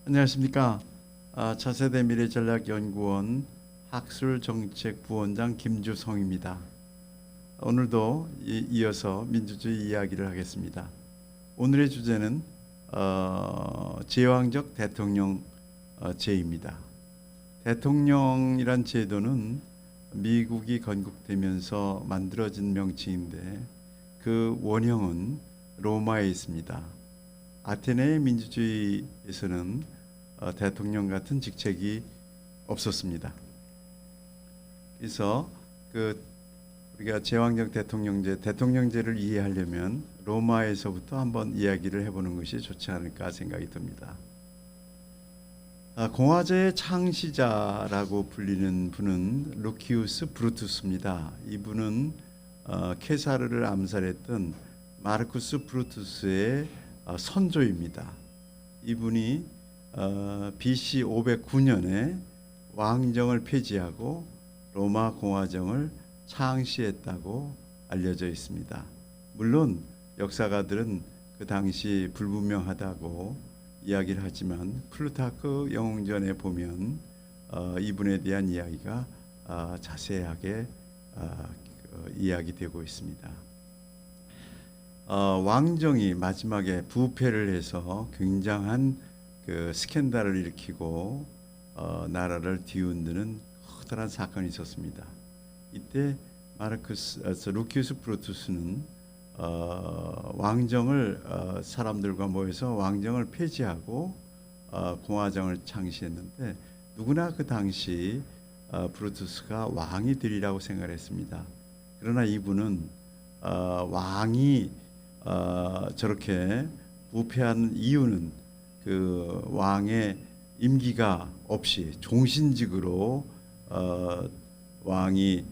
안녕하십니까. 차세대 미래전략연구원 학술정책부원장 김주성입니다. 오늘도 이어서 민주주의 이야기를 하겠습니다. 오늘의 주제는 제왕적 대통령제입니다. 대통령이란 제도는 미국이 건국되면서 만들어진 명칭인데 그 원형은 로마에 있습니다. 아테네의 민주주의에서는 대통령 같은 직책이 없었습니다. 그래서 우리가 제왕적 대통령제를 이해하려면 로마에서부터 한번 이야기를 해보는 것이 좋지 않을까 생각이 듭니다. 공화제의 창시자라고 불리는 분은 루키우스 브루투스입니다. 이분은 케사르를 암살했던 마르쿠스 브루투스의 선조입니다. 이분이 BC 509년에 왕정을 폐지하고 로마 공화정을 창시했다고 알려져 있습니다. 물론 역사가들은 그 당시 불분명하다고 이야기를 하지만 플루타크 영웅전에 보면 이분에 대한 이야기가 자세하게 이야기되고 있습니다. 왕정이 마지막에 부패를 해서 굉장한 스캔들을 일으키고 나라를 뒤흔드는 커다란 사건이 있었습니다. 이때 루키우스 브루투스는 왕정을 사람들과 모여서 왕정을 폐지하고 공화정을 창시했는데 누구나 그 당시 브루투스가 왕이 되리라고 생각했습니다. 그러나 이분은 왕이 저렇게 부패한 이유는 그 왕의 임기가 없이 종신직으로 왕이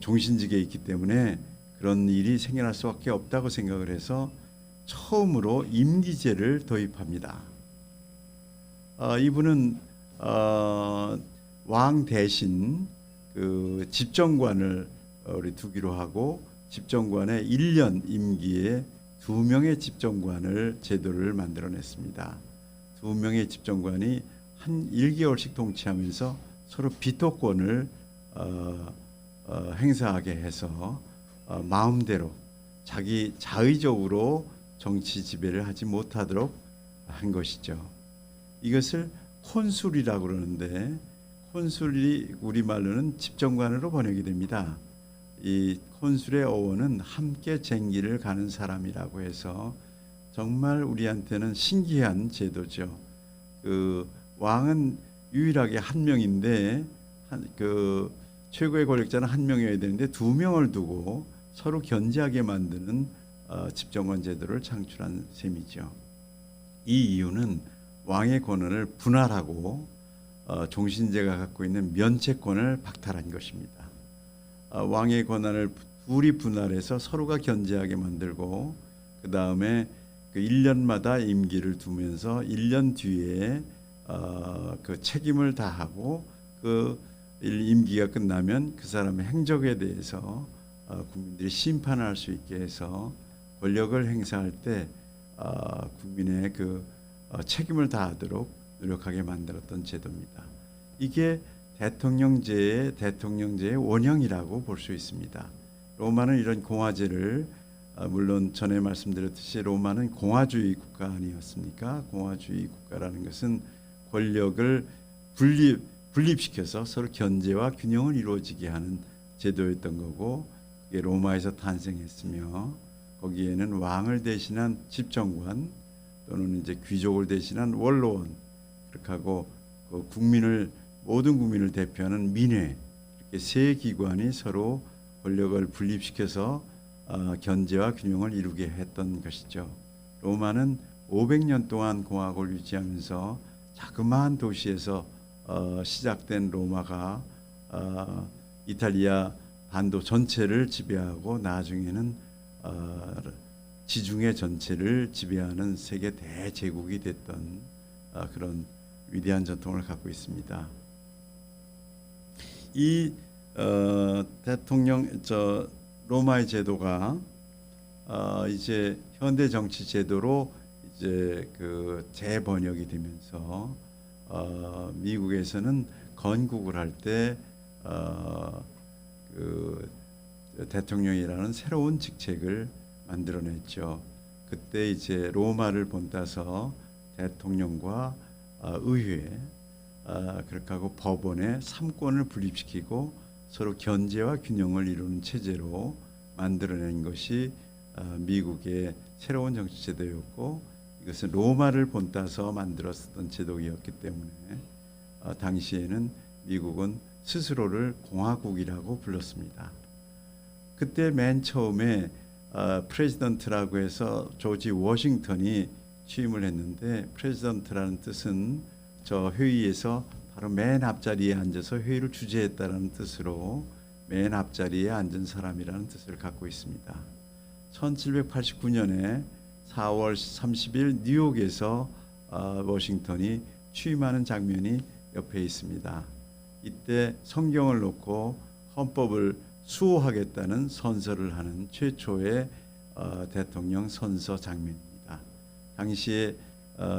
종신직에 있기 때문에 그런 일이 생겨날 수밖에 없다고 생각을 해서 처음으로 임기제를 도입합니다. 이분은 왕 대신 그 집정관을 우리 두기로 하고 집정관의 1년 임기에 2명의 집정관을 제도를 만들어냈습니다. 2명의 집정관이 한 1개월씩 통치하면서 서로 비토권을 행사하게 해서 마음대로 자기 자의적으로 정치 지배를 하지 못하도록 한 것이죠. 이것을 콘술이라고 그러는데 콘술이 우리말로는 집정관으로 번역이 됩니다. 이 콘술의 어원은 함께 쟁기를 가는 사람이라고 해서 정말 우리한테는 신기한 제도죠. 그 왕은 유일하게 한 명인데 그 최고의 권력자는 한 명이어야 되는데 2명을 두고 서로 견제하게 만드는 집정관 제도를 창출한 셈이죠. 이 이유는 왕의 권한을 분할하고 종신제가 갖고 있는 면책권을 박탈한 것입니다. 왕의 권한을 둘이 분할해서 서로가 견제하게 만들고 그 다음에 그 1년마다 임기를 두면서 1년 뒤에 그 책임을 다하고 그 임기가 끝나면 그 사람의 행적에 대해서 국민들이 심판을 할 수 있게 해서 권력을 행사할 때 국민의 그 책임을 다하도록 노력하게 만들었던 제도입니다. 이게 대통령제의 원형이라고 볼 수 있습니다. 로마는 이런 공화제를 물론 전에 말씀드렸듯이 로마는 공화주의 국가 아니었습니까? 공화주의 국가라는 것은 권력을 분립시켜서 서로 견제와 균형을 이루어지게 하는 제도였던 거고 그게 로마에서 탄생했으며 거기에는 왕을 대신한 집정관 또는 이제 귀족을 대신한 원로원 그렇게 하고 그 모든 국민을 대표하는 민회 이렇게 세 기관이 서로 권력을 분립시켜서 견제와 균형을 이루게 했던 것이죠. 로마는 500년 동안 공화국을 유지하면서 자그마한 도시에서 시작된 로마가 이탈리아 반도 전체를 지배하고 나중에는 지중해 전체를 지배하는 세계 대제국이 됐던 그런 위대한 전통을 갖고 있습니다. 이 로마의 제도가 이제 현대 정치 제도로 이제 그 재번역이 되면서 미국에서는 건국을 할 때 그 대통령이라는 새로운 직책을 만들어냈죠. 그때 이제 로마를 본따서 대통령과 의회 그렇게 하고 법원의 3권을 분립시키고 서로 견제와 균형을 이루는 체제로 만들어낸 것이 미국의 새로운 정치 제도였고, 이것은 로마를 본따서 만들었던 제도였기 때문에 당시에는 미국은 스스로를 공화국이라고 불렀습니다. 그때 맨 처음에 프레지던트라고 해서 조지 워싱턴이 취임을 했는데, 프레지던트라는 뜻은 저 회의에서 바로 맨 앞자리에 앉아서 회의를 주재했다라는 뜻으로 맨 앞자리에 앉은 사람이라는 뜻을 갖고 있습니다. 1789년에 4월 30일 뉴욕에서 워싱턴이 취임하는 장면이 옆에 있습니다. 이때 성경을 놓고 헌법을 수호하겠다는 선서를 하는 최초의 대통령 선서 장면입니다. 당시에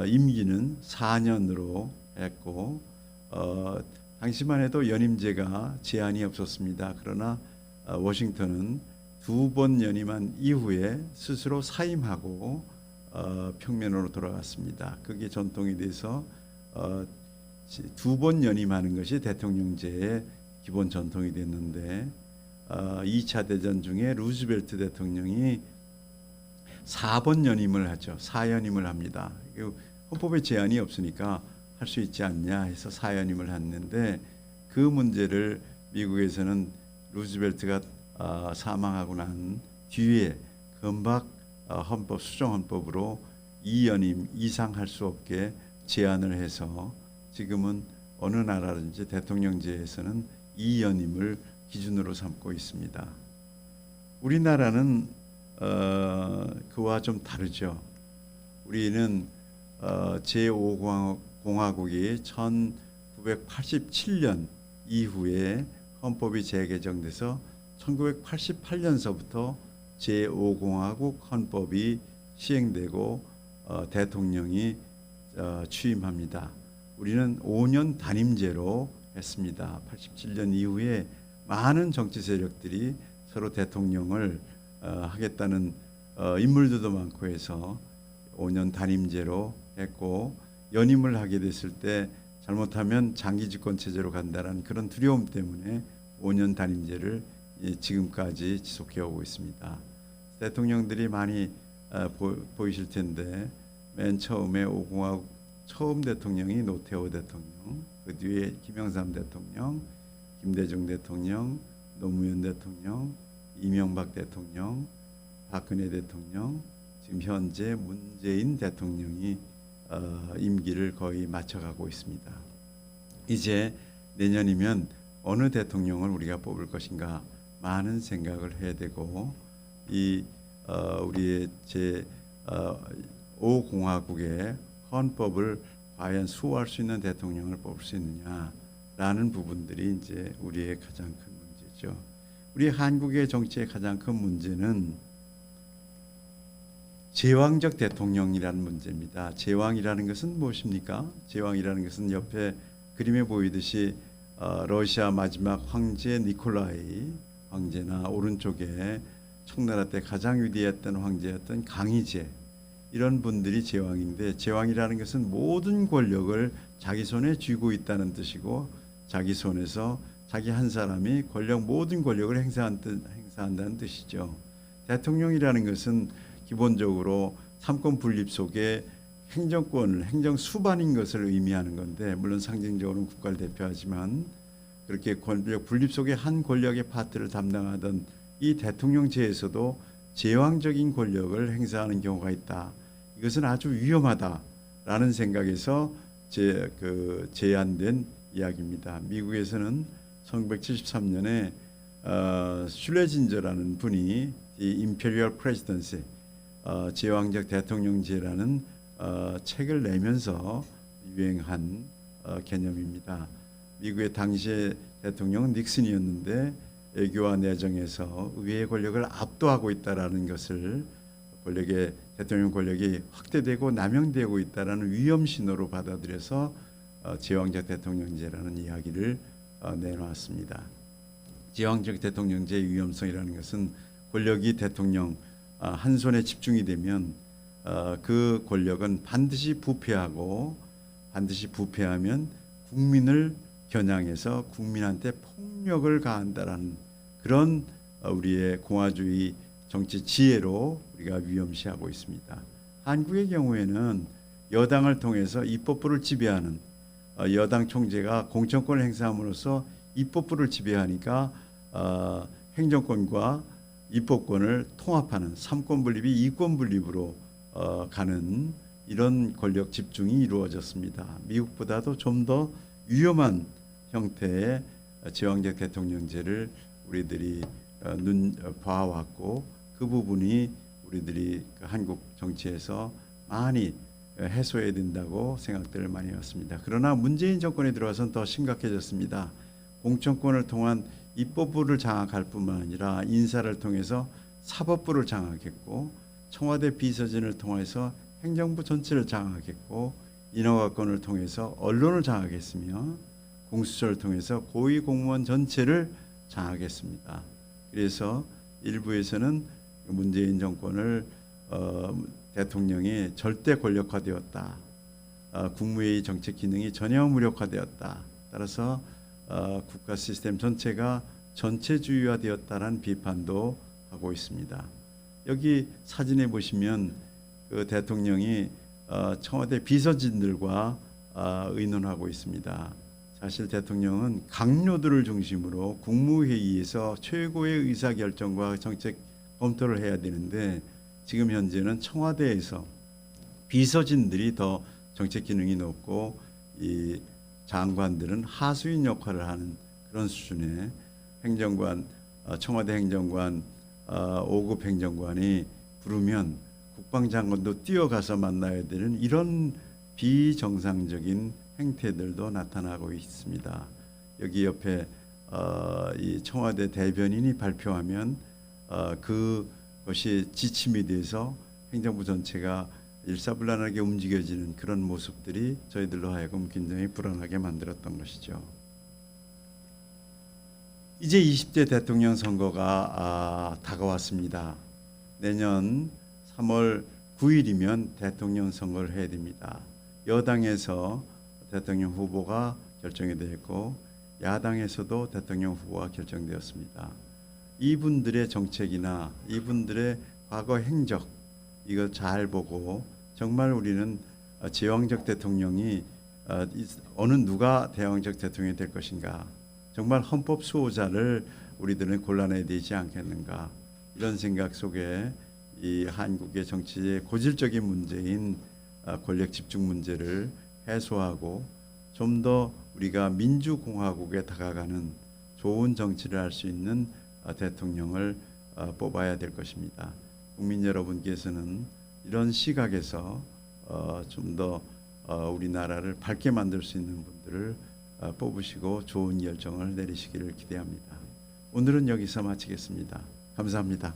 임기는 4년으로 했고 당시만 해도 연임제가 제한이 없었습니다. 그러나 워싱턴은 2번 연임한 이후에 스스로 사임하고 평면으로 돌아갔습니다. 그게 전통이 돼서 2번 연임하는 것이 대통령제의 기본 전통이 됐는데 2차 대전 중에 루즈벨트 대통령이 4번 연임을 하죠. 4연임을 합니다. 헌법에 제한이 없으니까 할 수 있지 않냐 해서 4연임을 했는데, 그 문제를 미국에서는 루즈벨트가 사망하고 난 뒤에 금방 헌법 수정 헌법으로 2연임 이상 할 수 없게 제한을 해서 지금은 어느 나라든지 대통령제에서는 2연임을 기준으로 삼고 있습니다. 우리나라는 그와 좀 다르죠. 우리는 제5공화국이 1987년 이후에 헌법이 재개정돼서 1988년서부터 제5공화국 헌법이 시행되고 대통령이 취임합니다. 우리는 5년 단임제로 했습니다. 87년 이후에 많은 정치 세력들이 서로 대통령을 하겠다는 인물들도 많고 해서 5년 단임제로 했고, 연임을 하게 됐을 때 잘못하면 장기 집권 체제로 간다는 그런 두려움 때문에 5년 단임제를 지금까지 지속해 오고 있습니다. 대통령들이 많이 보이실 텐데, 맨 처음에 5공화국 처음 대통령이 노태우 대통령, 그 뒤에 김영삼 대통령, 김대중 대통령, 노무현 대통령, 이명박 대통령, 박근혜 대통령, 지금 현재 문재인 대통령이 임기를 거의 마쳐가고 있습니다. 이제 내년이면 어느 대통령을 우리가 뽑을 것인가 많은 생각을 해야 되고, 이 우리의 제5공화국의 헌법을 과연 수호할 수 있는 대통령을 뽑을 수 있느냐라는 부분들이 이제 우리의 가장 큰 문제죠. 우리 한국의 정치의 가장 큰 문제는 제왕적 대통령이라는 문제입니다. 제왕이라는 것은 무엇입니까? 제왕이라는 것은 옆에 그림에 보이듯이 러시아 마지막 황제 니콜라이 황제나 오른쪽에 청나라 때 가장 위대했던 황제였던 강희제, 이런 분들이 제왕인데, 제왕이라는 것은 모든 권력을 자기 손에 쥐고 있다는 뜻이고, 자기 손에서 자기 한 사람이 모든 권력을 행사한다는 뜻이죠. 대통령이라는 것은 기본적으로 삼권 분립 속에 행정 수반인 것을 의미하는 건데, 물론 상징적으로는 국가를 대표하지만 그렇게 권력 분립 속에 한 권력의 파트를 담당하던 이 대통령제에서도 제왕적인 권력을 행사하는 경우가 있다. 이것은 아주 위험하다라는 생각에서 제안된 이야기입니다. 미국에서는 1973년에 슐레징저라는 분이 이 임페리얼 프레지던시, 제왕적 대통령제라는 책을 내면서 유행한 개념입니다. 미국의 당시의 대통령은 닉슨이었는데 외교와 내정에서 의회의 권력을 압도하고 있다라는 것을 권력의 대통령 권력이 확대되고 남용되고 있다라는 위험 신호로 받아들여서 제왕적 대통령제라는 이야기를 내놓았습니다. 제왕적 대통령제의 위험성이라는 것은 권력이 대통령 한 손에 집중이 되면 그 권력은 반드시 부패하면 국민을 겨냥해서 국민한테 폭력을 가한다라는 그런 우리의 공화주의 정치 지혜로 우리가 위험시하고 있습니다. 한국의 경우에는 여당을 통해서 입법부를 지배하는 여당 총재가 공천권을 행사함으로써 입법부를 지배하니까 행정권과 입법권을 통합하는 삼권 분립이 이권 분립으로 가는 이런 권력 집중이 이루어졌습니다. 미국보다도 좀 더 위험한 형태의 제왕적 대통령제를 우리들이 봐왔고 그 부분이 우리들이 한국 정치에서 많이 해소해야 된다고 생각들을 많이 했습니다. 그러나 문재인 정권에 들어와서는 더 심각해졌습니다. 공천권을 통한 입법부를 장악할 뿐만 아니라 인사를 통해서 사법부를 장악했고 청와대 비서진을 통해서 행정부 전체를 장악했고 인허가권을 통해서 언론을 장악했으며 공수처를 통해서 고위공무원 전체를 장악했습니다. 그래서 일부에서는 문재인 정권을 대통령이 절대 권력화되었다. 국무회의 정책 기능이 전혀 무력화되었다. 따라서 국가 시스템 전체가 전체주의화되었다는 비판도 하고 있습니다. 여기 사진에 보시면 그 대통령이 청와대 비서진들과 의논하고 있습니다. 사실 대통령은 강요들을 중심으로 국무회의에서 최고의 의사결정과 정책 검토를 해야 되는데 지금 현재는 청와대에서 비서진들이 더 정책 기능이 높고 이 장관들은 하수인 역할을 하는 그런 수준의 행정관, 청와대 행정관, 5급 행정관이 부르면 국방장관도 뛰어가서 만나야 되는 이런 비정상적인 행태들도 나타나고 있습니다. 여기 옆에 이 청와대 대변인이 발표하면 그것이 지침이 돼서 행정부 전체가 일사불란하게 움직여지는 그런 모습들이 저희들로 하여금 굉장히 불안하게 만들었던 것이죠. 이제 20대 대통령 선거가 다가왔습니다. 내년 3월 9일이면 대통령 선거를 해야 됩니다. 여당에서 대통령 후보가 결정이 되었고 야당에서도 대통령 후보가 결정되었습니다. 이분들의 정책이나 이분들의 과거 행적 이거 잘 보고 정말 우리는 제왕적 대통령이 어느 누가 대왕적 대통령이 될 것인가, 정말 헌법 수호자를 우리들은 골라내야 되지 않겠는가, 이런 생각 속에 이 한국의 정치의 고질적인 문제인 권력 집중 문제를 해소하고 좀 더 우리가 민주공화국에 다가가는 좋은 정치를 할 수 있는 대통령을 뽑아야 될 것입니다. 국민 여러분께서는 이런 시각에서 좀 더 우리나라를 밝게 만들 수 있는 분들을 뽑으시고 좋은 결정을 내리시기를 기대합니다. 오늘은 여기서 마치겠습니다. 감사합니다.